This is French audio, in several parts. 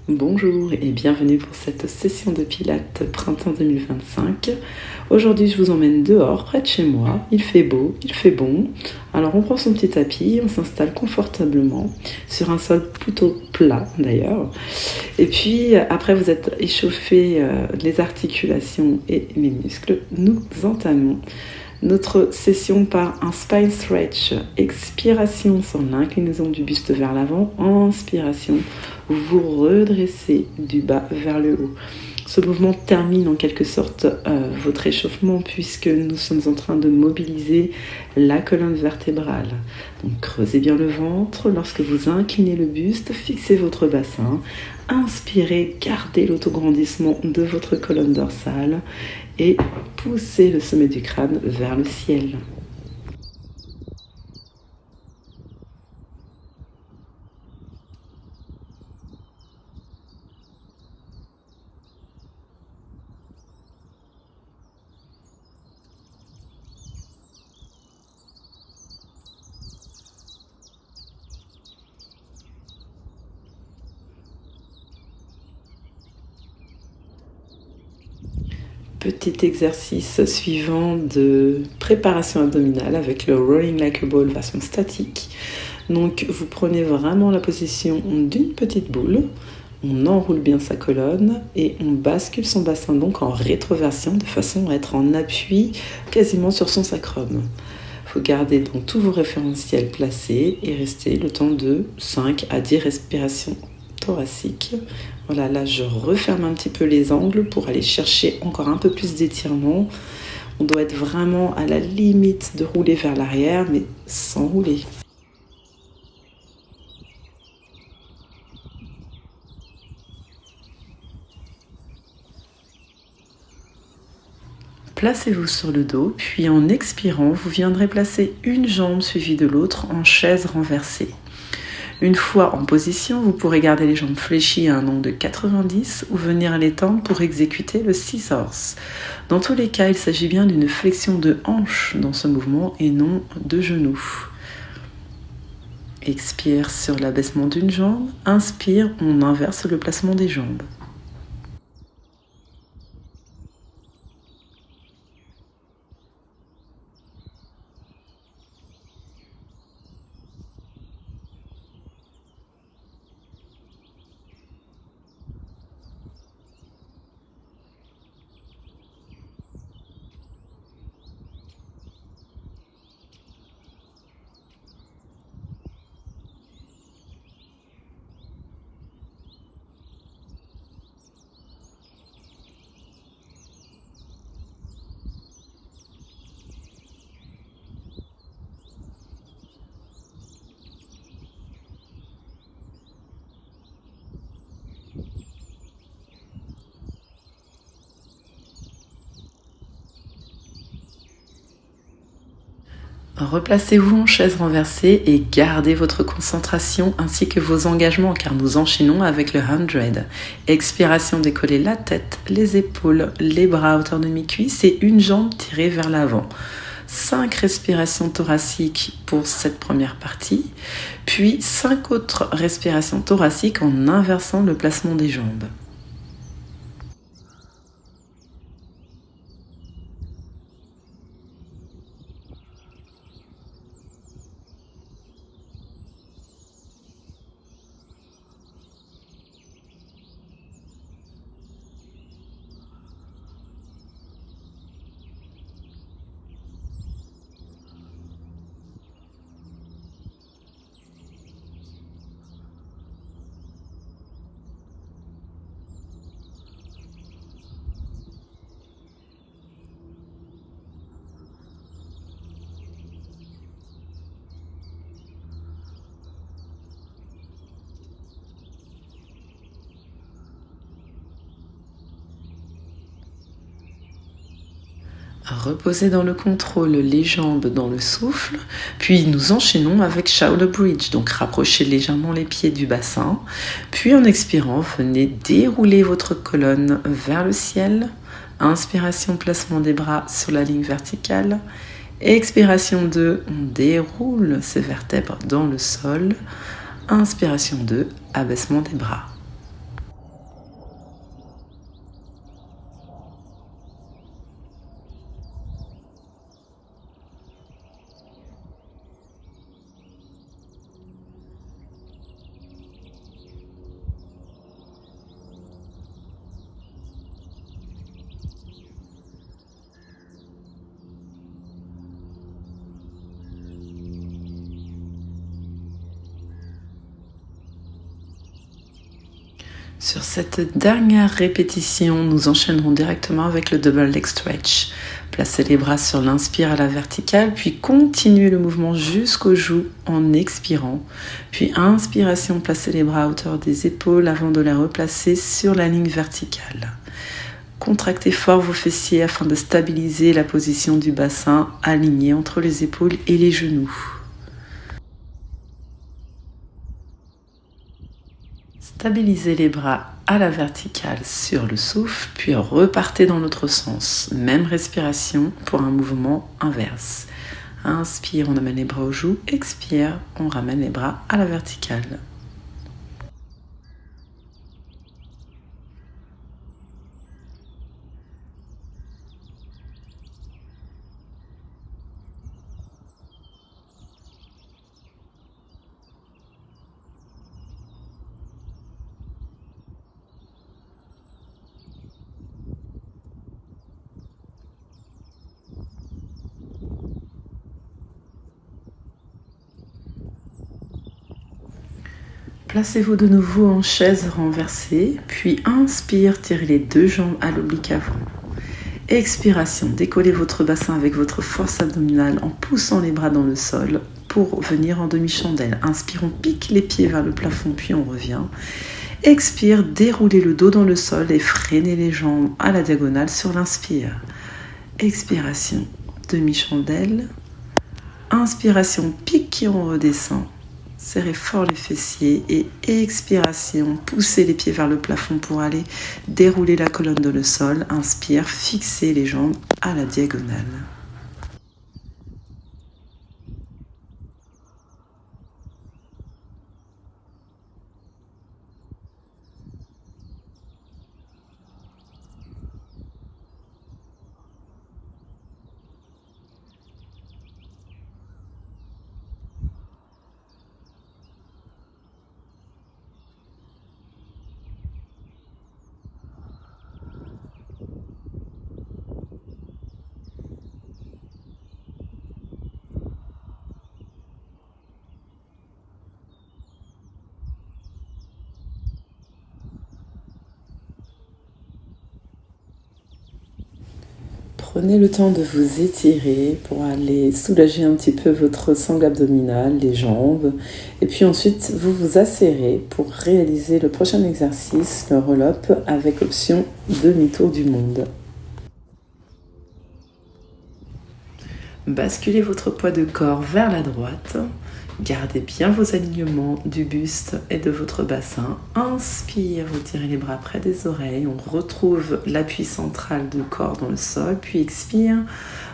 Bonjour et bienvenue pour cette session de Pilates printemps 2025. Aujourd'hui, je vous emmène dehors, près de chez moi. Il fait beau, il fait bon. Alors, on prend son petit tapis, on s'installe confortablement sur un sol plutôt plat d'ailleurs. Et puis, après vous êtes échauffé les articulations et les muscles, nous entamons notre session par un spine stretch. Expiration sur l'inclinaison du buste vers l'avant. Inspiration, vous redressez du bas vers le haut. Ce mouvement termine en quelque sorte votre échauffement puisque nous sommes en train de mobiliser la colonne vertébrale. Donc creusez bien le ventre. Lorsque vous inclinez le buste, fixez votre bassin. Inspirez, gardez l'autograndissement de votre colonne dorsale et poussez le sommet du crâne vers le ciel. Petit exercice suivant de préparation abdominale avec le Rolling Like a Ball version statique. Donc vous prenez vraiment la position d'une petite boule, on enroule bien sa colonne et on bascule son bassin donc en rétroversion de façon à être en appui quasiment sur son sacrum. Il faut garder donc tous vos référentiels placés et rester le temps de 5 à 10 respirations thoraciques. Voilà, là je referme un petit peu les angles pour aller chercher encore un peu plus d'étirement. On doit être vraiment à la limite de rouler vers l'arrière, mais sans rouler. Placez-vous sur le dos, puis en expirant, vous viendrez placer une jambe suivie de l'autre en chaise renversée. Une fois en position, vous pourrez garder les jambes fléchies à un angle de 90 ou venir les tendre pour exécuter le scissors. Dans tous les cas, il s'agit bien d'une flexion de hanche dans ce mouvement et non de genou. Expire sur l'abaissement d'une jambe. Inspire, on inverse le placement des jambes. Replacez-vous en chaise renversée et gardez votre concentration ainsi que vos engagements car nous enchaînons avec le 100. Expiration, décollez la tête, les épaules, les bras à hauteur de mi-cuisse et une jambe tirée vers l'avant. 5 respirations thoraciques pour cette première partie, puis 5 autres respirations thoraciques en inversant le placement des jambes. Reposez dans le contrôle les jambes dans le souffle, puis nous enchaînons avec Shoulder Bridge, donc rapprochez légèrement les pieds du bassin, puis en expirant, venez dérouler votre colonne vers le ciel. Inspiration, placement des bras sur la ligne verticale. Expiration 2, on déroule ses vertèbres dans le sol. Inspiration 2, abaissement des bras. Sur cette dernière répétition, nous enchaînerons directement avec le double leg stretch. Placez les bras sur l'inspire à la verticale, puis continuez le mouvement jusqu'aux joues en expirant. Puis inspiration, placez les bras à hauteur des épaules avant de les replacer sur la ligne verticale. Contractez fort vos fessiers afin de stabiliser la position du bassin aligné entre les épaules et les genoux. Stabilisez les bras à la verticale sur le souffle, puis repartez dans l'autre sens. Même respiration pour un mouvement inverse. Inspire, on amène les bras aux joues. Expire, on ramène les bras à la verticale. Placez-vous de nouveau en chaise renversée, puis inspire, tirez les deux jambes à l'oblique avant. Expiration, décollez votre bassin avec votre force abdominale en poussant les bras dans le sol pour venir en demi-chandelle. Inspire, on pique les pieds vers le plafond, puis on revient. Expire, déroulez le dos dans le sol et freinez les jambes à la diagonale sur l'inspire. Expiration, demi-chandelle. Inspiration, pique et on redescend. Serrez fort les fessiers et expiration, poussez les pieds vers le plafond pour aller dérouler la colonne dans le sol. Inspire, fixez les jambes à la diagonale. Prenez le temps de vous étirer pour aller soulager un petit peu votre sangle abdominale, les jambes. Et puis ensuite, vous vous asserrez pour réaliser le prochain exercice, le roll-up, avec option demi-tour du monde. Basculez votre poids de corps vers la droite. Gardez bien vos alignements du buste et de votre bassin. Inspire, vous tirez les bras près des oreilles. On retrouve l'appui central du corps dans le sol. Puis expire,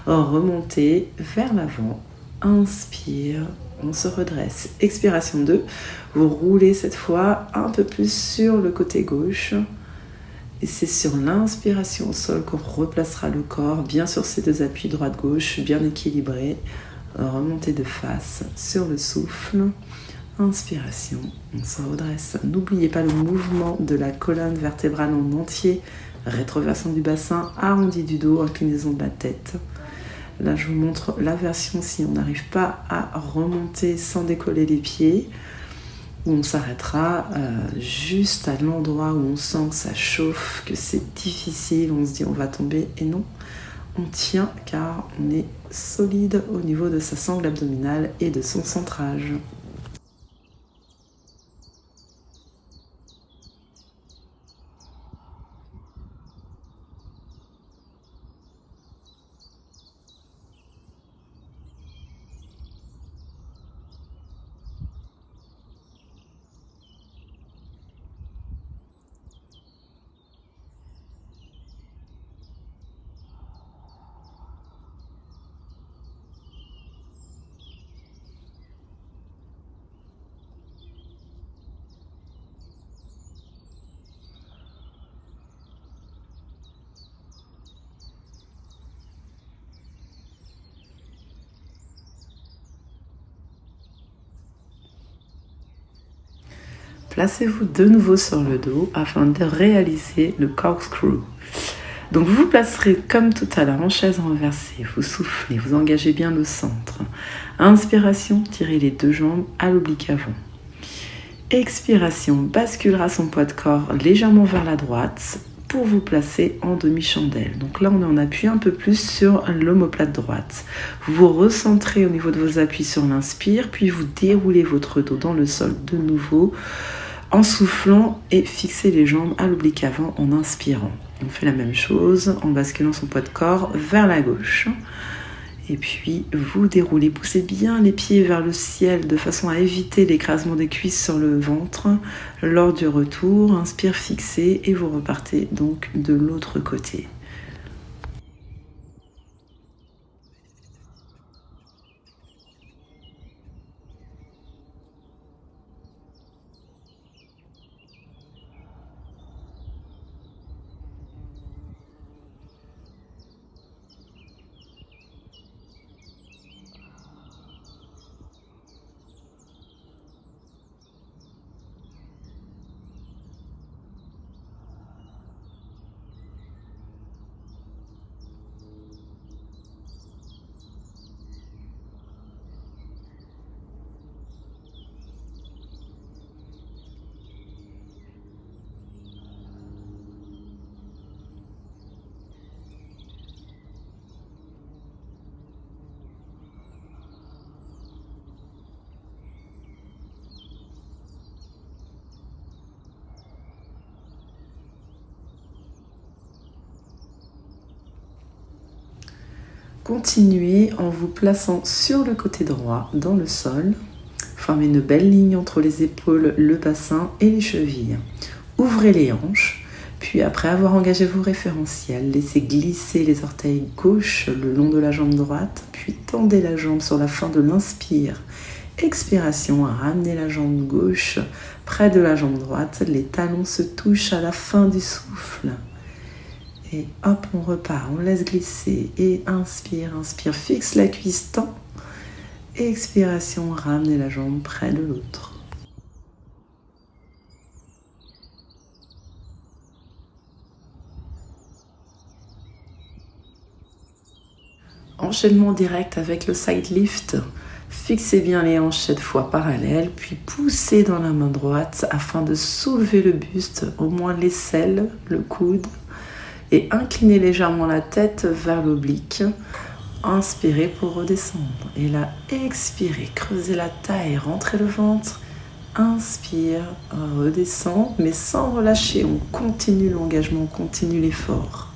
remontez vers l'avant. Inspire, on se redresse. Expiration 2. Vous roulez cette fois un peu plus sur le côté gauche. Et c'est sur l'inspiration au sol qu'on replacera le corps, bien sur ces deux appuis droite-gauche, bien équilibrés. Remontez de face sur le souffle. Inspiration, on se redresse. N'oubliez pas le mouvement de la colonne vertébrale en entier. Rétroversion du bassin, arrondi du dos, inclinaison de la tête. Là, je vous montre la version si on n'arrive pas à remonter sans décoller les pieds. Où on s'arrêtera juste à l'endroit où on sent que ça chauffe, que c'est difficile. On se dit on va tomber et non. On tient car on est solide au niveau de sa sangle abdominale et de son centrage. Placez-vous de nouveau sur le dos afin de réaliser le corkscrew. Donc vous vous placerez comme tout à l'heure en chaise renversée. Vous soufflez, vous engagez bien le centre. Inspiration, tirez les deux jambes à l'oblique avant. Expiration, basculera son poids de corps légèrement vers la droite pour vous placer en demi-chandelle. Donc là, on en appuie un peu plus sur l'omoplate droite. Vous vous recentrez au niveau de vos appuis sur l'inspire, puis vous déroulez votre dos dans le sol de nouveau en soufflant et fixez les jambes à l'oblique avant en inspirant. On fait la même chose en basculant son poids de corps vers la gauche. Et puis, vous déroulez, poussez bien les pieds vers le ciel de façon à éviter l'écrasement des cuisses sur le ventre. Lors du retour, inspire, fixez et vous repartez donc de l'autre côté. Continuez en vous plaçant sur le côté droit dans le sol. Formez une belle ligne entre les épaules, le bassin et les chevilles. Ouvrez les hanches, puis après avoir engagé vos référentiels, laissez glisser les orteils gauche le long de la jambe droite, puis tendez la jambe sur la fin de l'inspire. Expiration, ramenez la jambe gauche près de la jambe droite, les talons se touchent à la fin du souffle. Et hop, on repart, on laisse glisser et inspire, inspire, fixe la cuisse, tend. Expiration, ramenez la jambe près de l'autre. Enchaînement direct avec le side lift. Fixez bien les hanches cette fois parallèles, puis poussez dans la main droite afin de soulever le buste, au moins l'aisselle, le coude. Et inclinez légèrement la tête vers l'oblique. Inspirez pour redescendre. Et là, expirez. Creusez la taille, rentrez le ventre. Inspire, redescend, mais sans relâcher. On continue l'engagement, on continue l'effort.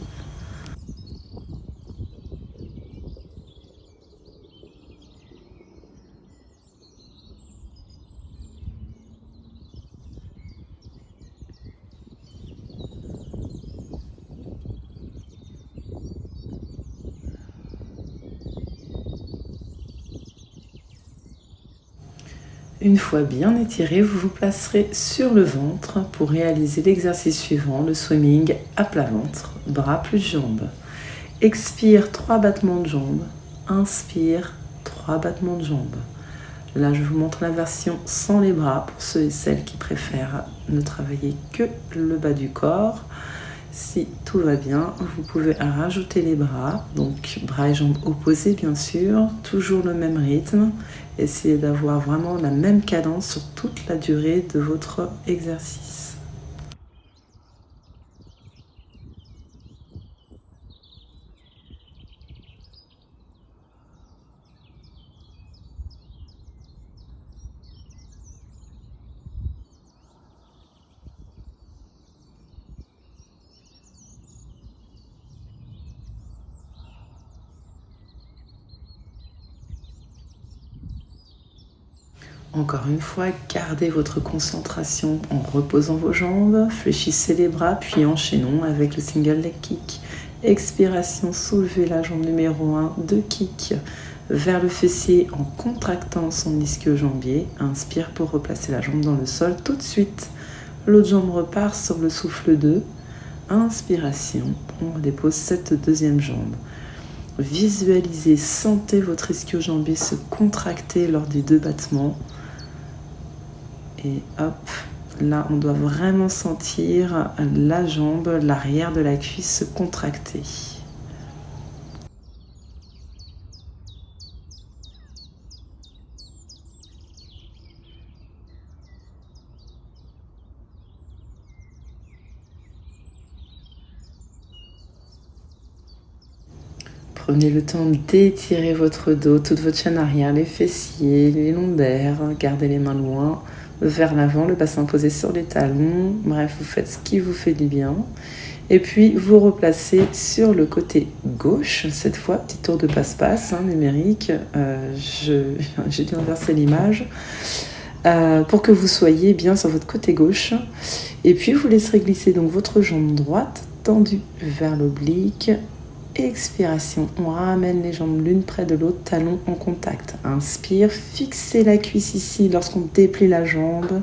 Une fois bien étiré, vous vous placerez sur le ventre pour réaliser l'exercice suivant, le swimming à plat ventre, bras plus jambes. Expire, 3 battements de jambes. Inspire, 3 battements de jambes. Là, je vous montre la version sans les bras pour ceux et celles qui préfèrent ne travailler que le bas du corps. Si tout va bien, vous pouvez rajouter les bras, donc bras et jambes opposés bien sûr, toujours le même rythme. Essayez d'avoir vraiment la même cadence sur toute la durée de votre exercice. Encore une fois, gardez votre concentration en reposant vos jambes, fléchissez les bras, puis enchaînons avec le single leg kick. Expiration, soulevez la jambe numéro 1, 2 kicks vers le fessier en contractant son ischio-jambier. Inspire pour replacer la jambe dans le sol tout de suite. L'autre jambe repart sur le souffle 2. Inspiration, on dépose cette deuxième jambe. Visualisez, sentez votre ischio-jambier se contracter lors des 2 battements. Et hop, là on doit vraiment sentir la jambe, l'arrière de la cuisse se contracter. Prenez le temps d'étirer votre dos, toute votre chaîne arrière, les fessiers, les lombaires. Gardez les mains loin vers l'avant, le bassin posé sur les talons. Bref, vous faites ce qui vous fait du bien. Et puis, vous replacez sur le côté gauche. Cette fois, petit tour de passe-passe numérique. J'ai dû inverser l'image. Pour que vous soyez bien sur votre côté gauche. Et puis, vous laisserez glisser donc votre jambe droite tendue vers l'oblique. Expiration, on ramène les jambes l'une près de l'autre, talons en contact. Inspire, fixez la cuisse ici lorsqu'on déplie la jambe.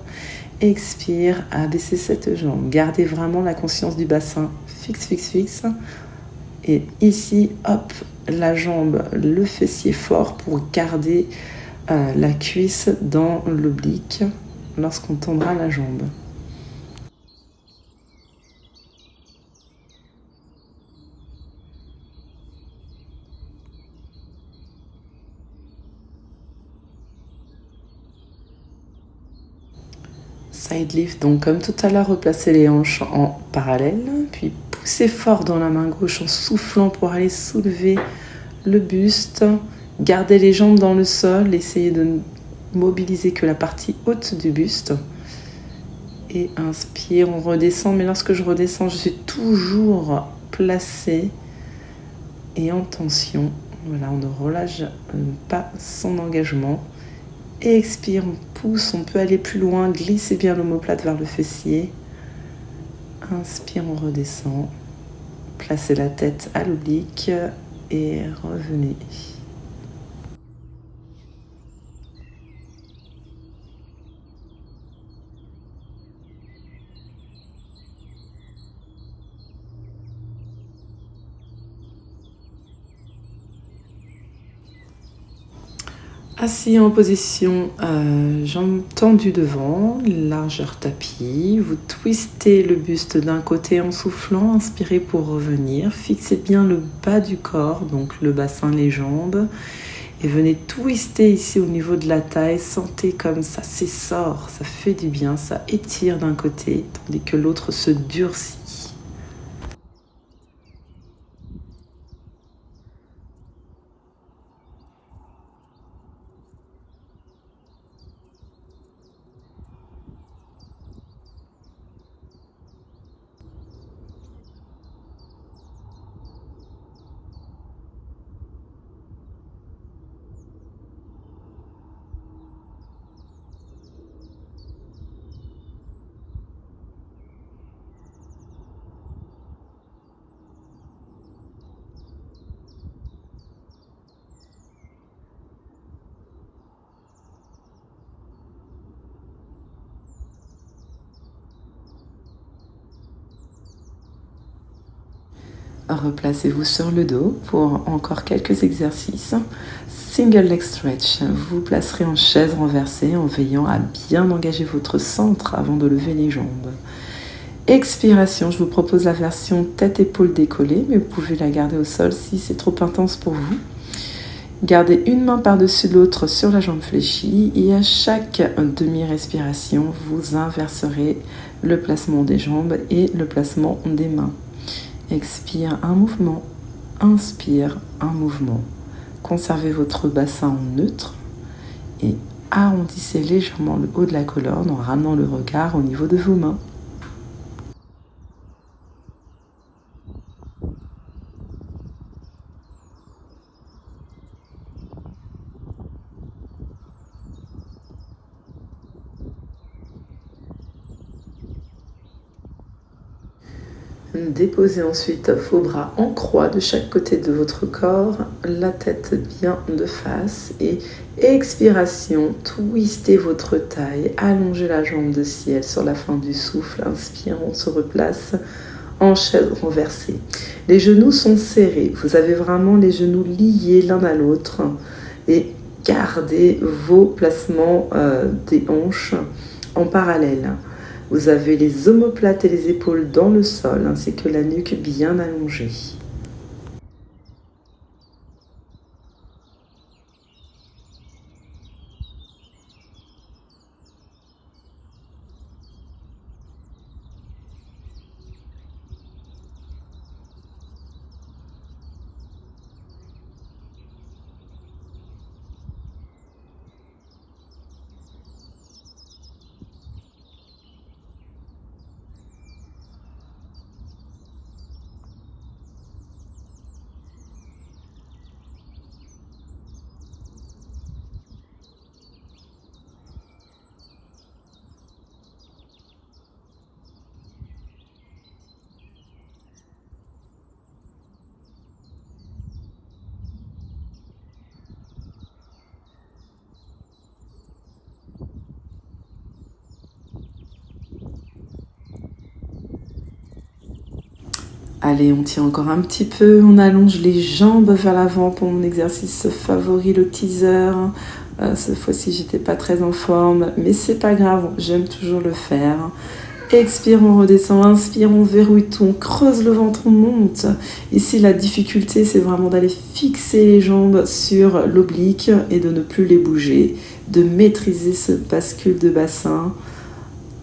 Expire, abaissez cette jambe. Gardez vraiment la conscience du bassin. Fixe, fixe, fixe. Et ici, hop, la jambe, le fessier fort pour garder la cuisse dans l'oblique lorsqu'on tendra la jambe. Side lift, donc comme tout à l'heure, replacez les hanches en parallèle, puis poussez fort dans la main gauche en soufflant pour aller soulever le buste. Gardez les jambes dans le sol, essayez de ne mobiliser que la partie haute du buste. Et inspire, on redescend, mais lorsque je redescends, je suis toujours placée et en tension. Voilà, on ne relâche pas son engagement. Et expire, on pousse, on peut aller plus loin, glissez bien l'omoplate vers le fessier. Inspire, on redescend. Placez la tête à l'oblique et revenez. Assis en position jambes tendues devant, largeur tapis. Vous twistez le buste d'un côté en soufflant, inspirez pour revenir. Fixez bien le bas du corps, donc le bassin, les jambes. Et venez twister ici au niveau de la taille. Sentez comme ça s'essore, ça fait du bien, ça étire d'un côté, tandis que l'autre se durcit. Replacez-vous sur le dos pour encore quelques exercices. Single leg stretch. Vous placerez en chaise renversée en veillant à bien engager votre centre avant de lever les jambes. Expiration, je vous propose la version tête-épaule décollée, mais vous pouvez la garder au sol si c'est trop intense pour vous. Gardez une main par-dessus l'autre sur la jambe fléchie et à chaque demi-respiration, vous inverserez le placement des jambes et le placement des mains. Expire un mouvement, inspire un mouvement. Conservez votre bassin en neutre et arrondissez légèrement le haut de la colonne en ramenant le regard au niveau de vos mains. Déposez ensuite vos bras en croix de chaque côté de votre corps, la tête bien de face et expiration, twistez votre taille, allongez la jambe de ciel sur la fin du souffle, inspire, on se replace en chaise renversée. Les genoux sont serrés, vous avez vraiment les genoux liés l'un à l'autre et gardez vos placements des hanches en parallèle. Vous avez les omoplates et les épaules dans le sol, ainsi que la nuque bien allongée. Allez, on tient encore un petit peu, on allonge les jambes vers l'avant pour mon exercice favori, le teaser. Cette fois-ci, j'étais pas très en forme, mais c'est pas grave, j'aime toujours le faire. Expire, on redescend, inspire, on verrouille tout, on creuse le ventre, on monte. Ici, la difficulté, c'est vraiment d'aller fixer les jambes sur l'oblique et de ne plus les bouger, de maîtriser ce bascule de bassin,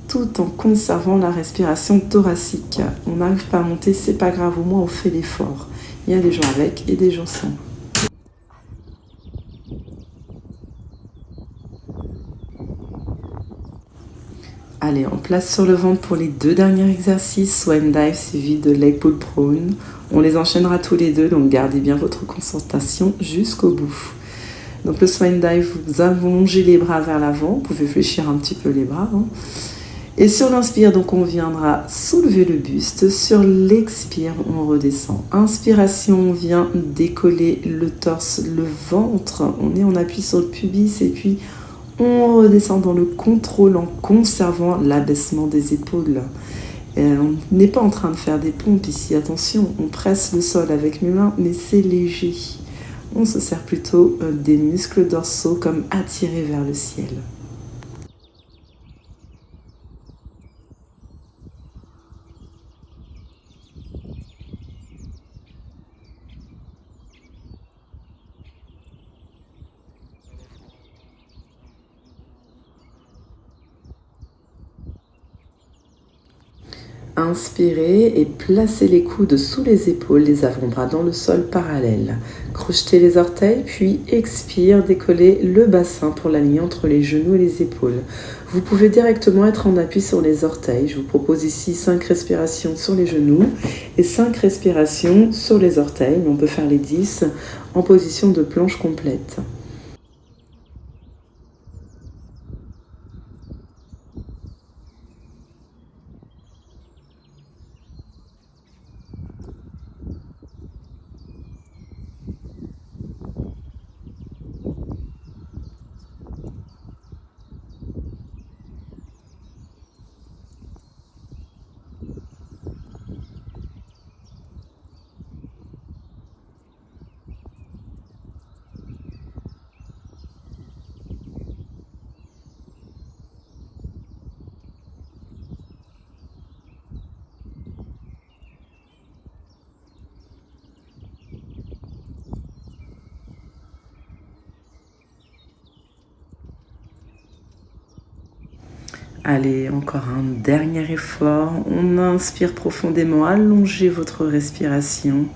tout en conservant la respiration thoracique. On n'arrive pas à monter, c'est pas grave, au moins on fait l'effort. Il y a des gens avec et des gens sans. Allez, on place sur le ventre pour les 2 derniers exercices, swan dive suivi de leg pull prone. On les enchaînera tous les deux, donc gardez bien votre concentration jusqu'au bout. Donc le swan dive, vous allongez les bras vers l'avant, vous pouvez fléchir un petit peu les bras. Et sur l'inspire, donc on viendra soulever le buste. Sur l'expire, on redescend. Inspiration, on vient décoller le torse, le ventre. On appuie sur le pubis et puis on redescend dans le contrôle en conservant l'abaissement des épaules. On n'est pas en train de faire des pompes ici, attention, on presse le sol avec mes mains, mais c'est léger. On se sert plutôt des muscles dorsaux comme attirés vers le ciel. Inspirez et placez les coudes sous les épaules, les avant-bras dans le sol parallèle. Crochetez les orteils, puis expire, décollez le bassin pour l'aligner entre les genoux et les épaules. Vous pouvez directement être en appui sur les orteils. Je vous propose ici 5 respirations sur les genoux et 5 respirations sur les orteils. On peut faire les 10 en position de planche complète. Allez, encore un dernier effort. On inspire profondément, allongez votre respiration.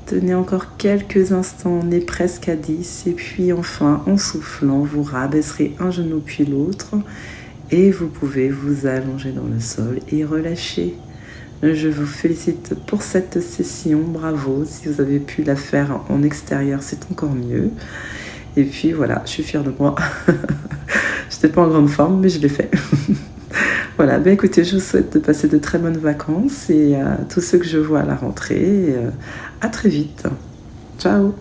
Tenez encore quelques instants, on est presque à 10. Et puis enfin, en soufflant, vous rabaisserez un genou puis l'autre. Et vous pouvez vous allonger dans le sol et relâcher. Je vous félicite pour cette session, bravo. Si vous avez pu la faire en extérieur, c'est encore mieux. Et puis voilà, je suis fière de moi. Je n'étais pas en grande forme, mais je l'ai fait. Voilà, ben écoutez, je vous souhaite de passer de très bonnes vacances et à tous ceux que je vois à la rentrée, à très vite. Ciao!